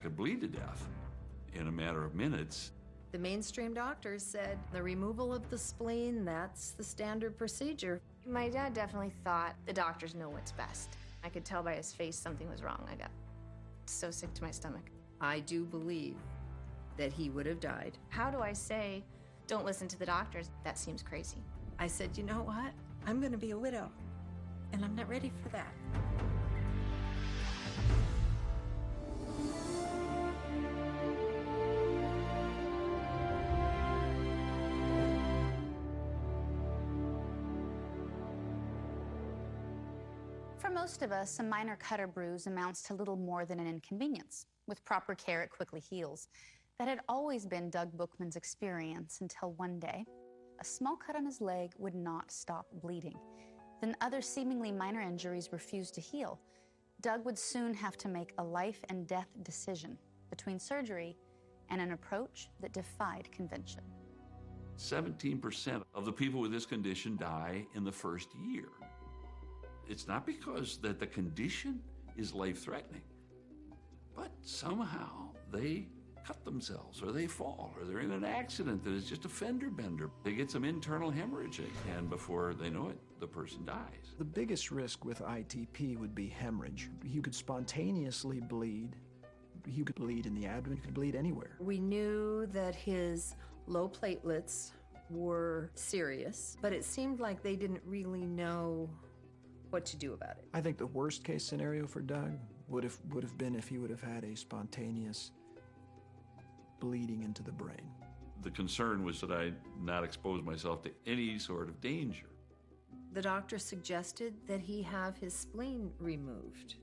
could bleed to death in a matter of minutes. The mainstream doctors said the removal of the spleen, that's the standard procedure. My dad definitely thought the doctors know what's best. I could tell by his face something was wrong. I got so sick to my stomach. I do believe that he would have died. How do I say, don't listen to the doctors? That seems crazy. I said, you know what? I'm going to be a widow, and I'm not ready for that. For most of us, a minor cut or bruise amounts to little more than an inconvenience. With proper care, it quickly heals. That had always been Doug Bookman's experience until one day, a small cut on his leg would not stop bleeding. Then other seemingly minor injuries refused to heal. Doug would soon have to make a life and death decision between surgery and an approach that defied convention. 17% of the people with this condition die in the first year. It's not because that the condition is life-threatening, but somehow they cut themselves, or they fall, or they're in an accident that is just a fender bender. They get some internal hemorrhage, and before they know it, the person dies. The biggest risk with ITP would be hemorrhage. You could spontaneously bleed. You could bleed in the abdomen, you could bleed anywhere. We knew that his low platelets were serious, but it seemed like they didn't really know what to do about it. I think the worst case scenario for Doug would have been if he would have had a spontaneous bleeding into the brain. The concern was that I not expose myself to any sort of danger. The doctor suggested that he have his spleen removed.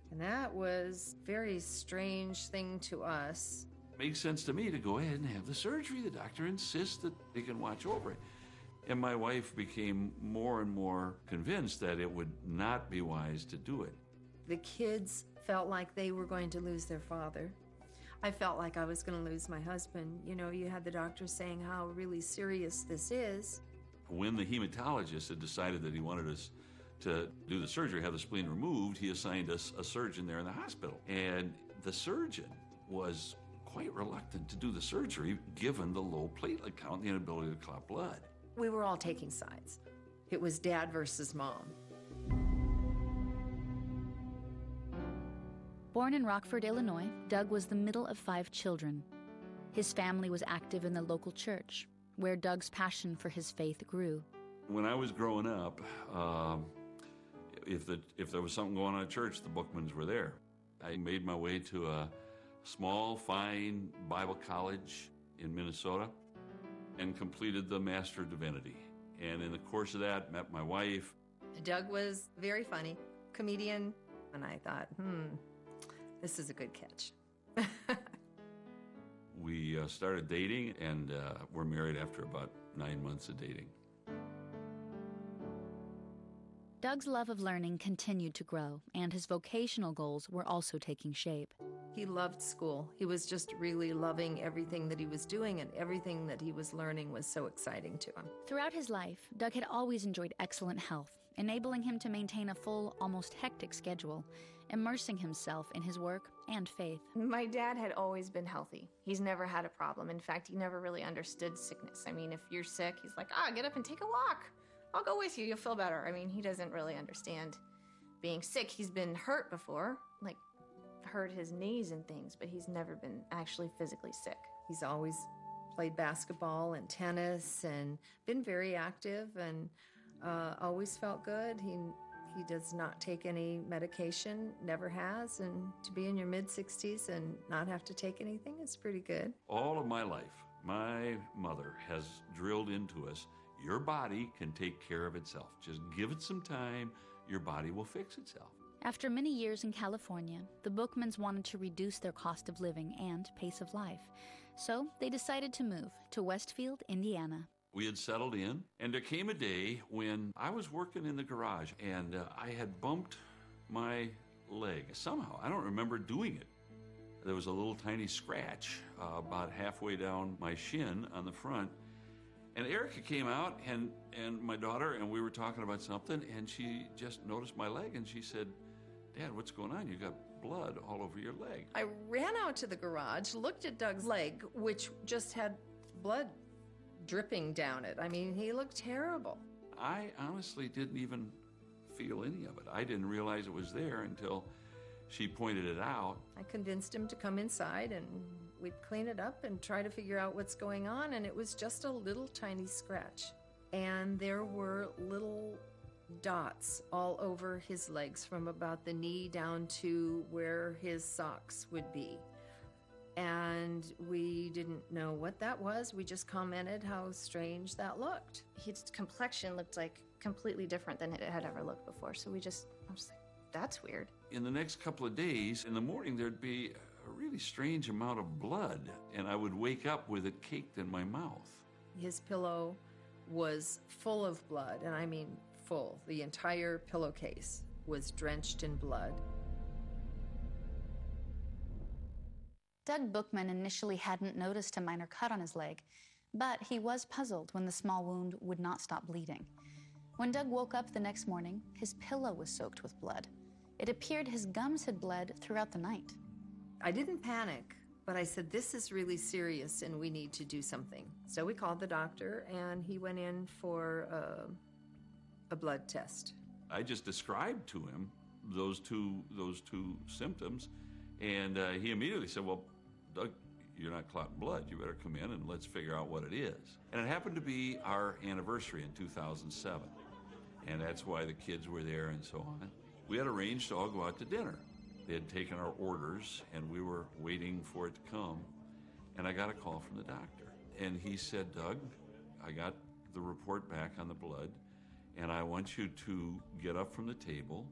And that was a very strange thing to us. It makes sense to me to go ahead and have the surgery. The doctor insists that they can watch over it. And my wife became more and more convinced that it would not be wise to do it. The kids felt like they were going to lose their father. I felt like I was going to lose my husband. You know, you had the doctor saying how really serious this is. When the hematologist had decided that he wanted us to do the surgery, have the spleen removed, he assigned us a surgeon there in the hospital. And the surgeon was quite reluctant to do the surgery given the low platelet count and the inability to clot blood. We were all taking sides. It was dad versus mom. Born in Rockford, Illinois, Doug was the middle of 5 children. His family was active in the local church, where Doug's passion for his faith grew. When I was growing up, if there was something going on at church, the Bookmans were there. I made my way to a small, fine Bible college in Minnesota and completed the Master of Divinity. And in the course of that, met my wife. Doug was very funny, comedian, and I thought, this is a good catch. We started dating, and were married after about 9 months of dating. Doug's love of learning continued to grow, and his vocational goals were also taking shape. He loved school. He was just really loving everything that he was doing, and everything that he was learning was so exciting to him. Throughout his life, Doug had always enjoyed excellent health, enabling him to maintain a full, almost hectic schedule, immersing himself in his work and faith. My dad had always been healthy. He's never had a problem. In fact, he never really understood sickness. I mean, if you're sick, he's like, get up and take a walk. I'll go with you. You'll feel better. I mean, he doesn't really understand being sick. He's been hurt before, like hurt his knees and things, but he's never been actually physically sick. He's always played basketball and tennis and been very active and always felt good. He does not take any medication, never has, and to be in your mid-60s and not have to take anything is pretty good. All of my life, my mother has drilled into us, your body can take care of itself. Just give it some time, your body will fix itself. After many years in California, the Bookmans wanted to reduce their cost of living and pace of life. So they decided to move to Westfield, Indiana. We had settled in, and there came a day when I was working in the garage, and I had bumped my leg. Somehow, I don't remember doing it. There was a little tiny scratch about halfway down my shin on the front. And Erica came out, and my daughter, and we were talking about something, and she just noticed my leg, and she said, "Dad, what's going on? You got blood all over your leg. I ran out to the garage, looked at Doug's leg, which just had blood dripping down it. I mean, he looked terrible. I honestly didn't even feel any of it. I didn't realize it was there until she pointed it out. I convinced him to come inside and we'd clean it up and try to figure out what's going on, and it was just a little tiny scratch. And there were little dots all over his legs from about the knee down to where his socks would be. And we didn't know what that was. We just commented how strange that looked. His complexion looked like completely different than it had ever looked before. So I was like, that's weird. In the next couple of days, in the morning, there'd be a really strange amount of blood, and I would wake up with it caked in my mouth. His pillow was full of blood, and I mean full. The entire pillowcase was drenched in blood. Doug Bookman initially hadn't noticed a minor cut on his leg, but he was puzzled when the small wound would not stop bleeding. When Doug woke up the next morning, his pillow was soaked with blood. It appeared his gums had bled throughout the night. I didn't panic, but I said, this is really serious and we need to do something. So we called the doctor and he went in for a blood test. I just described to him those two symptoms, and he immediately said, well, Doug, you're not clotting blood. You better come in and let's figure out what it is. And it happened to be our anniversary in 2007. And that's why the kids were there and so on. We had arranged to all go out to dinner. They had taken our orders and we were waiting for it to come. And I got a call from the doctor. And he said, Doug, I got the report back on the blood and I want you to get up from the table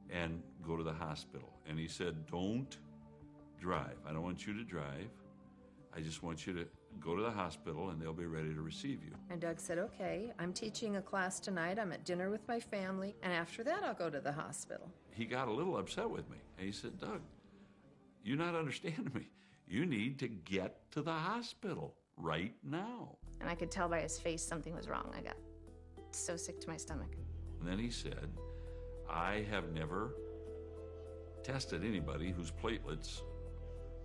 and go to the hospital. And he said, don't drive. I don't want you to drive. I just want you to go to the hospital and they'll be ready to receive you. And Doug said, okay, I'm teaching a class tonight. I'm at dinner with my family. And after that, I'll go to the hospital. He got a little upset with me. And he said, Doug, you're not understanding me. You need to get to the hospital right now. And I could tell by his face something was wrong. I got so sick to my stomach. And then he said, I have never tested anybody whose platelets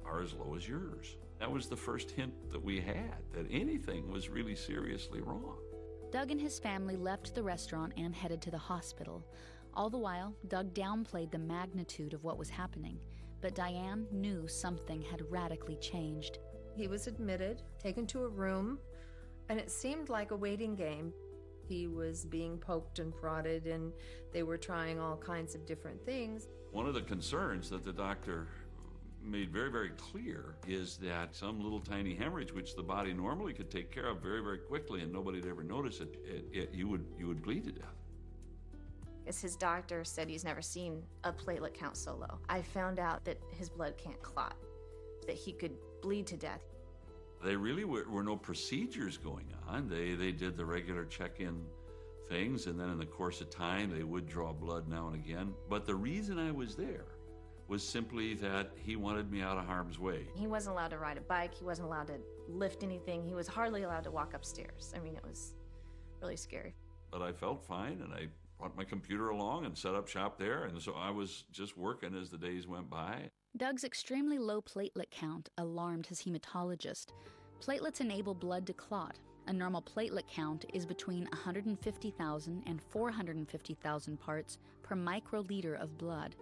are as low as yours. That was the first hint that we had, that anything was really seriously wrong. Doug and his family left the restaurant and headed to the hospital. All the while, Doug downplayed the magnitude of what was happening, but Diane knew something had radically changed. He was admitted, taken to a room, and it seemed like a waiting game. He was being poked and prodded, and they were trying all kinds of different things. One of the concerns that the doctor made very, very clear is that some little tiny hemorrhage, which the body normally could take care of very, very quickly and nobody'd ever notice it, you would bleed to death. As his doctor said, he's never seen a platelet count so low. I found out that his blood can't clot, that he could bleed to death. There really were no procedures going on. They did the regular check-in things, and then in the course of time, they would draw blood now and again. But the reason I was there was simply that he wanted me out of harm's way. He wasn't allowed to ride a bike. He wasn't allowed to lift anything. He was hardly allowed to walk upstairs. I mean, it was really scary. But I felt fine, and I brought my computer along and set up shop there, and so I was just working as the days went by. Doug's extremely low platelet count alarmed his hematologist. Platelets enable blood to clot. A normal platelet count is between 150,000 and 450,000 parts per microliter of blood.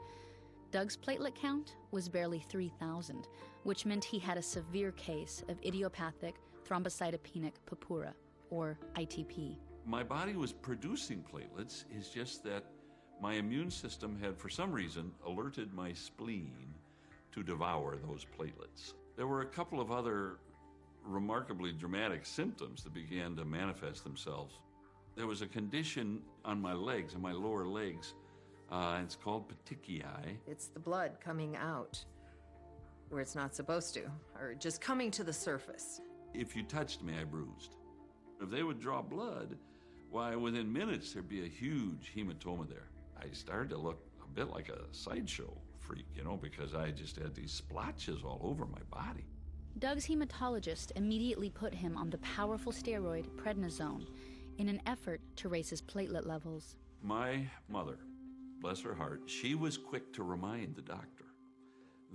Doug's platelet count was barely 3,000, which meant he had a severe case of idiopathic thrombocytopenic purpura, or ITP. My body was producing platelets, it's just that my immune system had, for some reason, alerted my spleen to devour those platelets. There were a couple of other remarkably dramatic symptoms that began to manifest themselves. There was a condition on my legs, on my lower legs, it's called petechiae. It's the blood coming out where it's not supposed to, or just coming to the surface. If you touched me, I bruised. If they would draw blood, why, within minutes, there'd be a huge hematoma there. I started to look a bit like a sideshow freak, because I just had these splotches all over my body. Doug's hematologist immediately put him on the powerful steroid prednisone in an effort to raise his platelet levels. My mother, bless her heart, she was quick to remind the doctor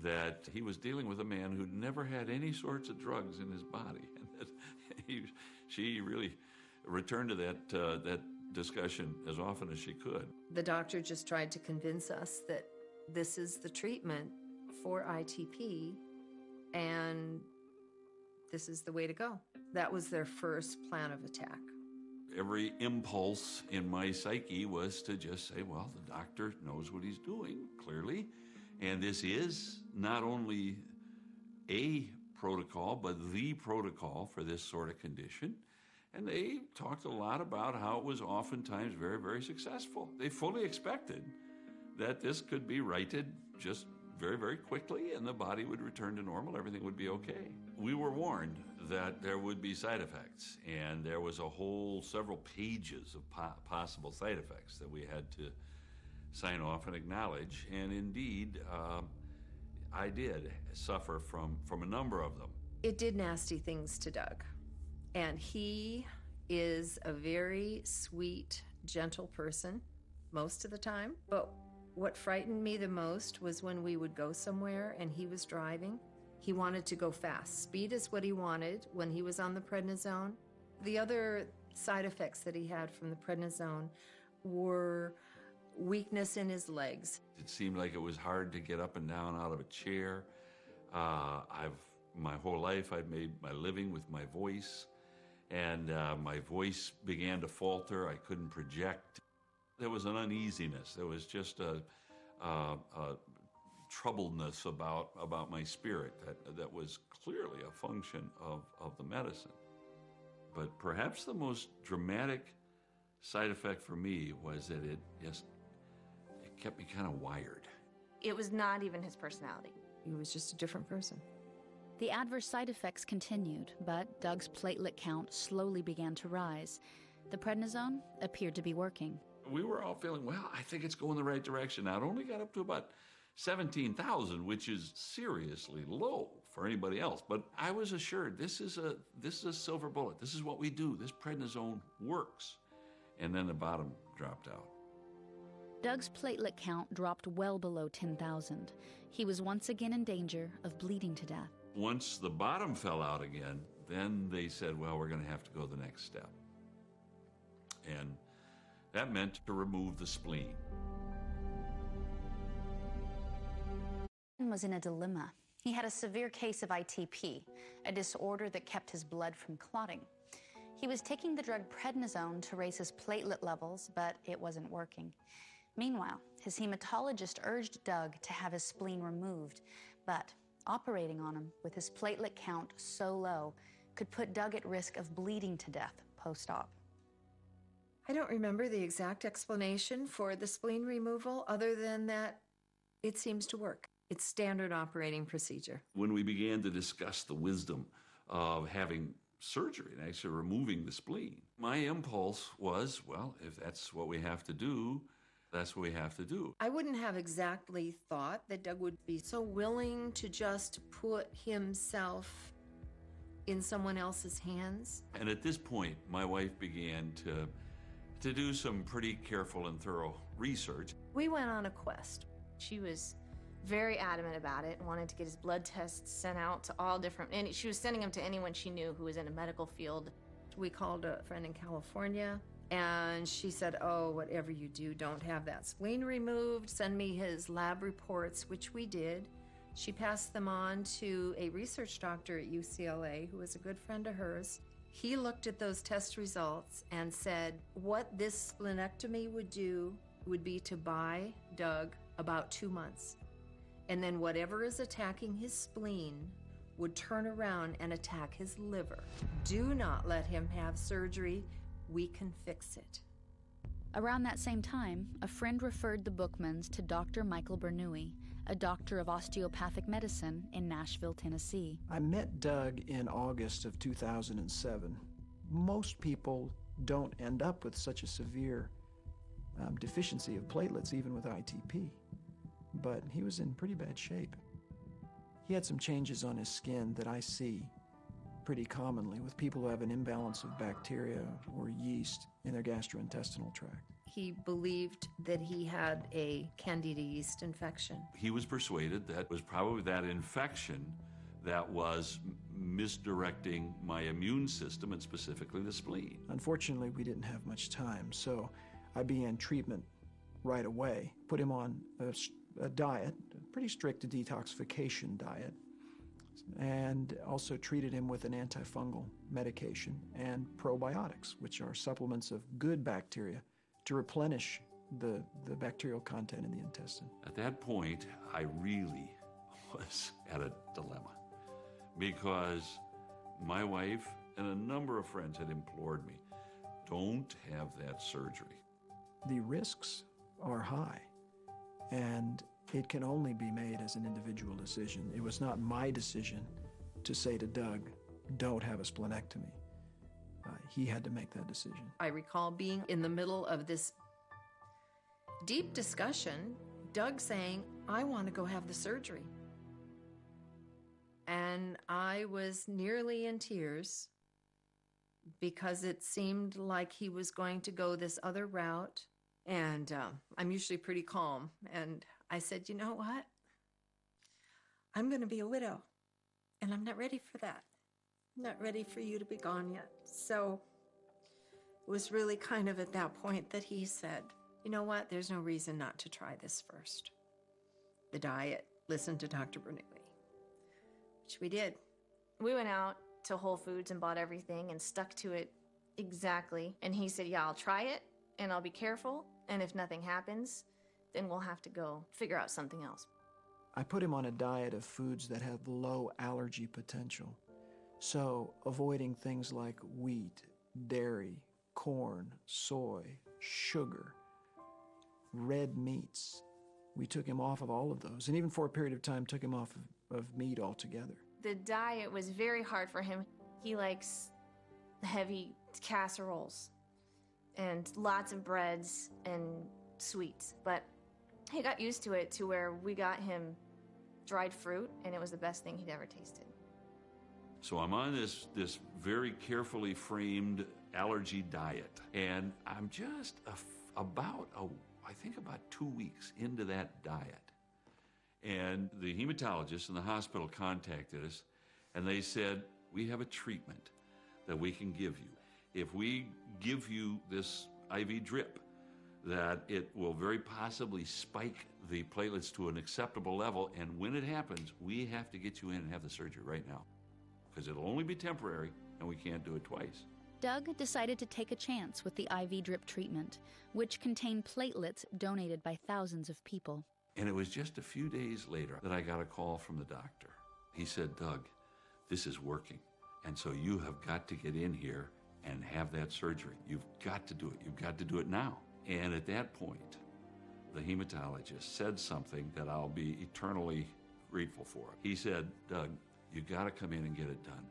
that he was dealing with a man who'd never had any sorts of drugs in his body. And that she really returned to that discussion as often as she could. The doctor just tried to convince us that this is the treatment for ITP and this is the way to go. That was their first plan of attack. Every impulse in my psyche was to just say, well, the doctor knows what he's doing, clearly. And this is not only a protocol, but the protocol for this sort of condition. And they talked a lot about how it was oftentimes very, very successful. They fully expected that this could be righted just very, very quickly and the body would return to normal, everything would be okay. We were warned that there would be side effects, and there was a whole several pages of possible side effects that we had to sign off and acknowledge, and indeed, I did suffer from a number of them. It did nasty things to Doug, and he is a very sweet, gentle person most of the time, but what frightened me the most was when we would go somewhere and he was driving. He wanted to go fast. Speed is what he wanted when he was on the prednisone. The other side effects that he had from the prednisone were weakness in his legs. It seemed like it was hard to get up and down out of a chair. My whole life I've made my living with my voice, and my voice began to falter. I couldn't project. There was an uneasiness. There was just a troubledness about my spirit that was clearly a function of the medicine. But perhaps the most dramatic side effect for me was that it kept me kind of wired. It was not even his personality. He was just a different person. The adverse side effects continued, but Doug's platelet count slowly began to rise. The prednisone appeared to be working. We were all feeling, well, I think it's going the right direction. Now, it only got up to about 17,000, which is seriously low for anybody else. But I was assured this is a silver bullet. This is what we do. This prednisone works. And then the bottom dropped out. Doug's platelet count dropped well below 10,000. He was once again in danger of bleeding to death. Once the bottom fell out again, then they said, well, we're going to have to go the next step. And that meant to remove the spleen. Was in a dilemma. He had a severe case of ITP, a disorder that kept his blood from clotting. He was taking the drug prednisone to raise his platelet levels, but it wasn't working. Meanwhile, his hematologist urged Doug to have his spleen removed, but operating on him with his platelet count so low could put Doug at risk of bleeding to death post-op. I don't remember the exact explanation for the spleen removal other than that it seems to work. It's standard operating procedure. When we began to discuss the wisdom of having surgery and actually removing the spleen, my impulse was, well, if that's what we have to do, that's what we have to do. I wouldn't have exactly thought that Doug would be so willing to just put himself in someone else's hands. And at this point, my wife began to do some pretty careful and thorough research. We went on a quest. She was very adamant about it, wanted to get his blood tests sent out to all different, and she was sending them to anyone she knew who was in a medical field. We called a friend in California, and she said, oh, whatever you do, don't have that spleen removed. Send me his lab reports, which we did. She passed them on to a research doctor at UCLA who was a good friend of hers. He looked at those test results and said what this splenectomy would do would be to buy Doug about 2 months. And then whatever is attacking his spleen would turn around and attack his liver. Do not let him have surgery. We can fix it. Around that same time, a friend referred the Bookmans to Dr. Michael Bernoulli, a doctor of osteopathic medicine in Nashville, Tennessee. I met Doug in August of 2007. Most people don't end up with such a severe deficiency of platelets, even with ITP. But he was in pretty bad shape. He had some changes on his skin that I see pretty commonly with people who have an imbalance of bacteria or yeast in their gastrointestinal tract. He believed that he had a candida yeast infection. He was persuaded that it was probably that infection that was misdirecting my immune system, and specifically the spleen. Unfortunately, we didn't have much time, so I began treatment right away. Put him on a diet, a pretty strict detoxification diet, and also treated him with an antifungal medication and probiotics, which are supplements of good bacteria to replenish the bacterial content in the intestine. At that point, I really was at a dilemma, because my wife and a number of friends had implored me, don't have that surgery. The risks are high, and it can only be made as an individual decision. It was not my decision to say to Doug, don't have a splenectomy. He had to make that decision. I recall being in the middle of this deep discussion, Doug saying, I want to go have the surgery. And I was nearly in tears because it seemed like he was going to go this other route. And I'm usually pretty calm. And I said, you know what? I'm going to be a widow, and I'm not ready for that. I'm not ready for you to be gone yet. So it was really kind of at that point that he said, you know what? There's no reason not to try this first. The diet, listen to Dr. Bernoulli, which we did. We went out to Whole Foods and bought everything and stuck to it exactly. And he said, yeah, I'll try it, and I'll be careful. And if nothing happens, then we'll have to go figure out something else. I put him on a diet of foods that have low allergy potential. So avoiding things like wheat, dairy, corn, soy, sugar, red meats. We took him off of all of those, and even for a period of time took him off of meat altogether. The diet was very hard for him. He likes heavy casseroles and lots of breads and sweets, but he got used to it, to where we got him dried fruit, and it was the best thing he'd ever tasted. So I'm on this very carefully framed allergy diet, and I'm just about 2 weeks into that diet. And the hematologist in the hospital contacted us, and they said, we have a treatment that we can give you. If we give you this IV drip, that it will very possibly spike the platelets to an acceptable level, and when it happens, we have to get you in and have the surgery right now, because it'll only be temporary, and we can't do it twice. Doug decided to take a chance with the IV drip treatment, which contained platelets donated by thousands of people. And it was just a few days later that I got a call from the doctor. He said, Doug, this is working, and so you have got to get in here and have that surgery. You've got to do it. You've got to do it now. And at that point, the hematologist said something that I'll be eternally grateful for. He said, Doug, you got to come in and get it done.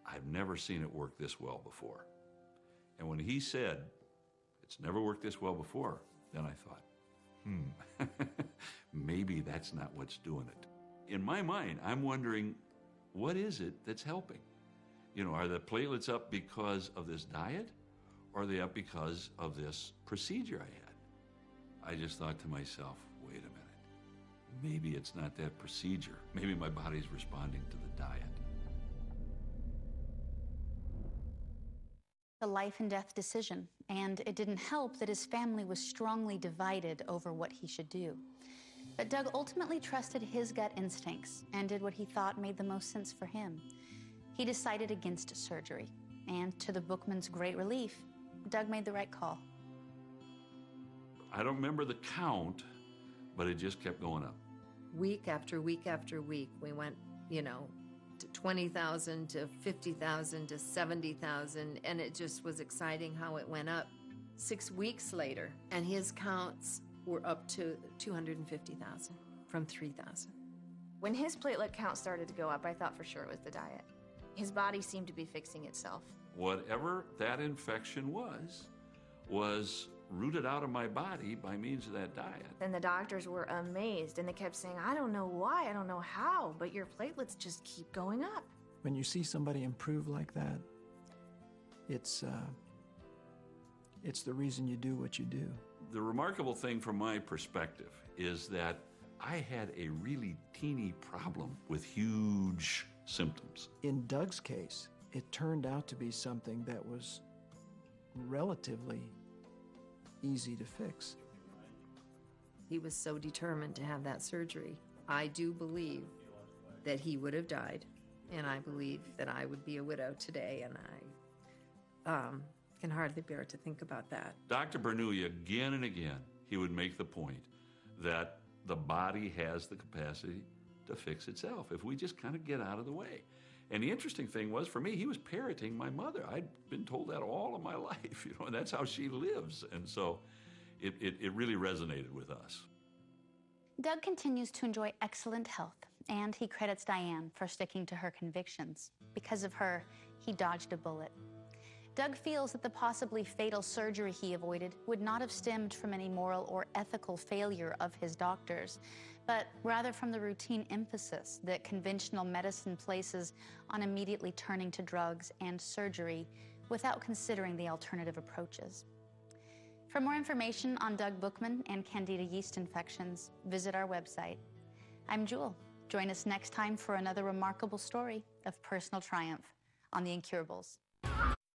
I've never seen it work this well before. And when he said, it's never worked this well before, then I thought, maybe that's not what's doing it. In my mind, I'm wondering, what is it that's helping? You know, are the platelets up because of this diet, or are they up because of this procedure I had? I just thought to myself, wait a minute. Maybe it's not that procedure. Maybe my body's responding to the diet. A life and death decision, and it didn't help that his family was strongly divided over what he should do. But Doug ultimately trusted his gut instincts and did what he thought made the most sense for him. He decided against surgery, and to the bookman's great relief, Doug made the right call. I don't remember the count, but it just kept going up. Week after week after week, we went, to 20,000 to 50,000 to 70,000, and it just was exciting how it went up. 6 weeks later, and his counts were up to 250,000 from 3,000. When his platelet count started to go up, I thought for sure it was the diet. His body seemed to be fixing itself. Whatever that infection was rooted out of my body by means of that diet. And the doctors were amazed, and they kept saying, I don't know why, I don't know how, but your platelets just keep going up. When you see somebody improve like that, it's the reason you do what you do. The remarkable thing from my perspective is that I had a really teeny problem with huge symptoms. In Doug's case, it turned out to be something that was relatively easy to fix. He was so determined to have that surgery. I do believe that he would have died, and I believe that I would be a widow today, and I can hardly bear to think about that. Dr. Bernoulli, again and again, he would make the point that the body has the capacity to fix itself if we just kind of get out of the way. And the interesting thing was, for me, he was parroting my mother. I'd been told that all of my life, and that's how she lives. And so it really resonated with us. Doug continues to enjoy excellent health, and he credits Diane for sticking to her convictions. Because of her, he dodged a bullet. Doug feels that the possibly fatal surgery he avoided would not have stemmed from any moral or ethical failure of his doctors, but rather from the routine emphasis that conventional medicine places on immediately turning to drugs and surgery without considering the alternative approaches. For more information on Doug Bookman and Candida yeast infections, visit our website. I'm Jewel. Join us next time for another remarkable story of personal triumph on The Incurables.